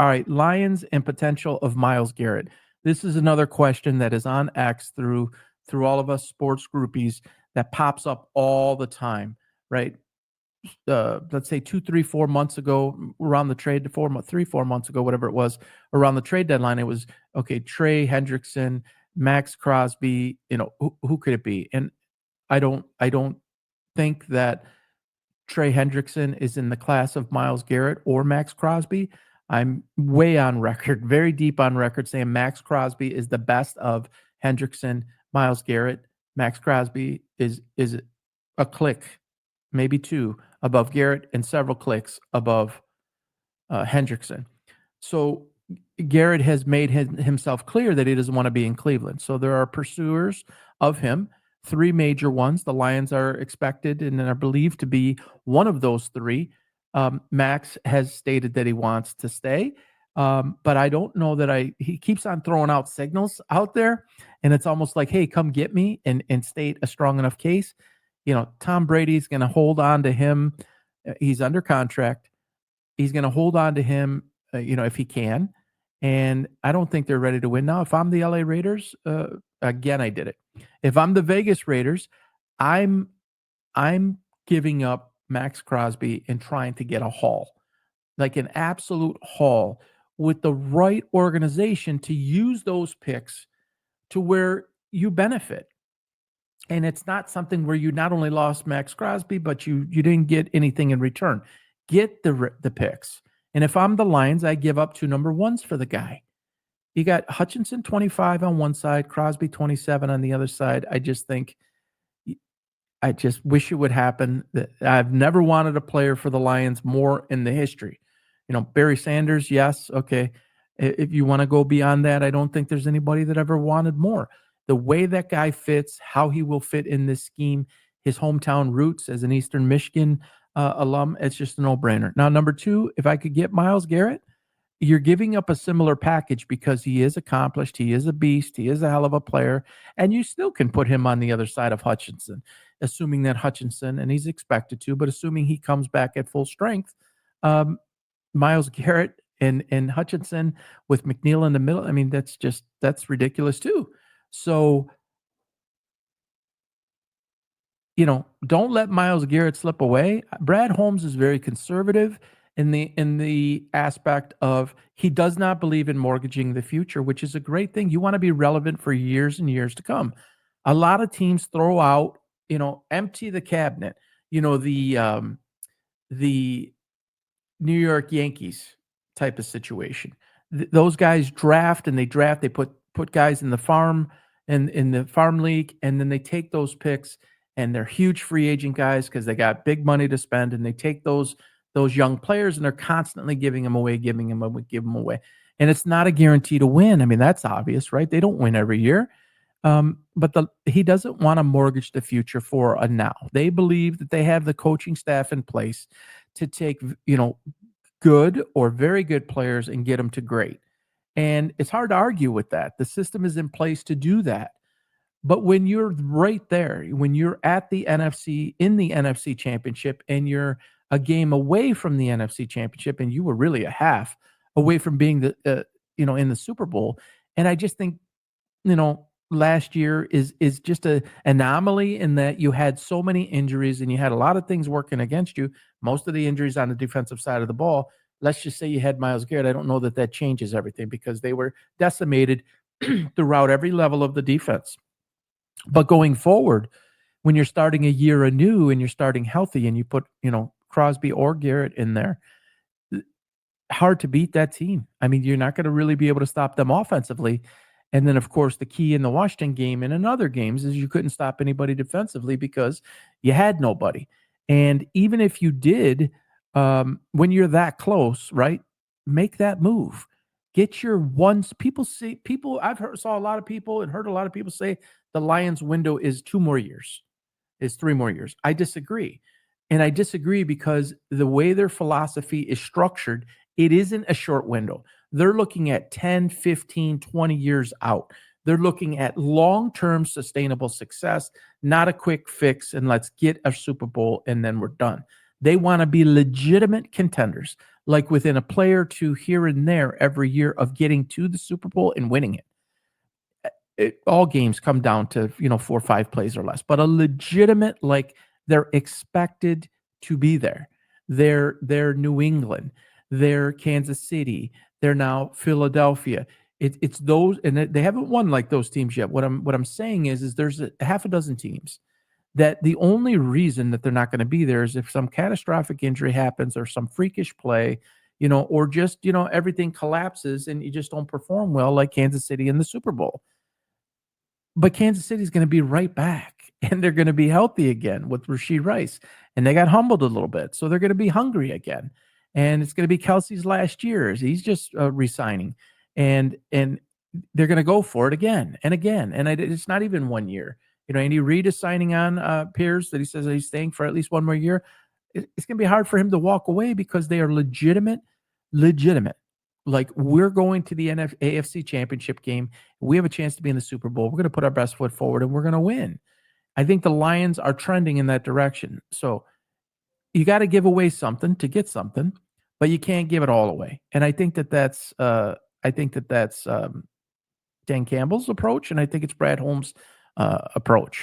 All right, Lions and potential of Myles Garrett. This is another question that is on X through all of us sports groupies that pops up all the time, right? Let's say 2, 3, 4 months ago, around the trade, 4 months ago, whatever it was, around the trade deadline, it was okay. Trey Hendrickson, Max Crosby. Who could it be? And I don't think that Trey Hendrickson is in the class of Myles Garrett or Max Crosby. I'm way on record, very deep on record, saying Max Crosby is the best of Hendrickson, Myles Garrett. Max Crosby is a click, maybe two, above Garrett and several clicks above Hendrickson. So Garrett has made himself clear that he doesn't want to be in Cleveland. So there are pursuers of him, three major ones. The Lions are expected and are believed to be one of those three. Max has stated that he wants to stay, but I don't know that he keeps on throwing out signals out there, and it's almost like, hey, come get me and state a strong enough case. Tom Brady's going to hold on to him. He's under contract. He's going to hold on to him, if he can. And I don't think they're ready to win now. If I'm the LA Raiders, again, I did it. If I'm the Vegas Raiders, I'm giving up Max Crosby and trying to get a haul, like an absolute haul with the right organization to use those picks to where you benefit. And it's not something where you not only lost Max Crosby, but you didn't get anything in return. Get the picks. And if I'm the Lions, I give up 2 number ones for the guy. You got Hutchinson 25 on one side, Crosby 27 on the other side. I just wish it would happen. I've never wanted a player for the Lions more in the history. Barry Sanders, yes, okay. If you want to go beyond that, I don't think there's anybody that ever wanted more. The way that guy fits, how he will fit in this scheme, his hometown roots as an Eastern Michigan alum, it's just a no-brainer. Now, number 2, if I could get Myles Garrett, you're giving up a similar package because he is accomplished, he is a beast, he is a hell of a player, and you still can put him on the other side of Hutchinson, assuming that Hutchinson, and he's expected to, but assuming he comes back at full strength, Myles Garrett and Hutchinson with McNeil in the middle, I mean, that's ridiculous too. So, don't let Myles Garrett slip away. Brad Holmes is very conservative in the aspect of he does not believe in mortgaging the future, which is a great thing. You want to be relevant for years and years to come. A lot of teams throw out, empty the cabinet. The New York Yankees type of situation. Those guys draft, they put guys in the farm in the farm league, and then they take those picks, and they're huge free agent guys because they got big money to spend, and they take those young players, and they're constantly giving them away. And it's not a guarantee to win. I mean, that's obvious, right? They don't win every year. But he doesn't want to mortgage the future for a now. They believe that they have the coaching staff in place to take, good or very good players and get them to great. And it's hard to argue with that. The system is in place to do that. But when you're right there, when you're at the NFC Championship, and you're a game away from the NFC Championship, and you were really a half away from being in the Super Bowl. And I just think, last year is just an anomaly in that you had so many injuries and you had a lot of things working against you. Most of the injuries on the defensive side of the ball. Let's just say you had Myles Garrett. I don't know that changes everything because they were decimated throughout every level of the defense. But going forward, when you're starting a year anew and you're starting healthy and you put, Crosby or Garrett in there, hard to beat that team. I mean, you're not going to really be able to stop them offensively. And then, of course, the key in the Washington game and in other games is you couldn't stop anybody defensively because you had nobody. And even if you did, when you're that close, right, make that move. Get your ones. Saw a lot of people and heard a lot of people say the Lions window is 2 more years, is 3 more years. I disagree. And I disagree because the way their philosophy is structured, it isn't a short window. They're looking at 10, 15, 20 years out. They're looking at long-term sustainable success, not a quick fix and let's get a Super Bowl and then we're done. They want to be legitimate contenders, like within a play or 2 here and there every year of getting to the Super Bowl and winning it. All games come down to, 4 or 5 plays or less, but a legitimate, like, they're expected to be there. They're New England, they're Kansas City, they're now Philadelphia. It's those, and they haven't won like those teams yet. What I'm saying is there's a half a dozen teams that the only reason that they're not gonna be there is if some catastrophic injury happens or some freakish play, or just, everything collapses and you just don't perform well like Kansas City in the Super Bowl. But Kansas City is gonna be right back, and they're gonna be healthy again with Rashee Rice, and they got humbled a little bit, so they're gonna be hungry again, and it's gonna be Kelsey's last year as he's just, resigning, and they're gonna go for it again and again, and it's not even 1 year. Andy Reid is signing on, peers that he says that he's staying for at least 1 more year. It's gonna be hard for him to walk away because they are legitimate. Like, we're going to the AFC Championship game. We have a chance to be in the Super Bowl. We're gonna put our best foot forward, and we're gonna win. I think the Lions are trending in that direction. So, you gotta give away something to get something, but you can't give it all away. And I think that that's Dan Campbell's approach, and I think it's Brad Holmes' approach.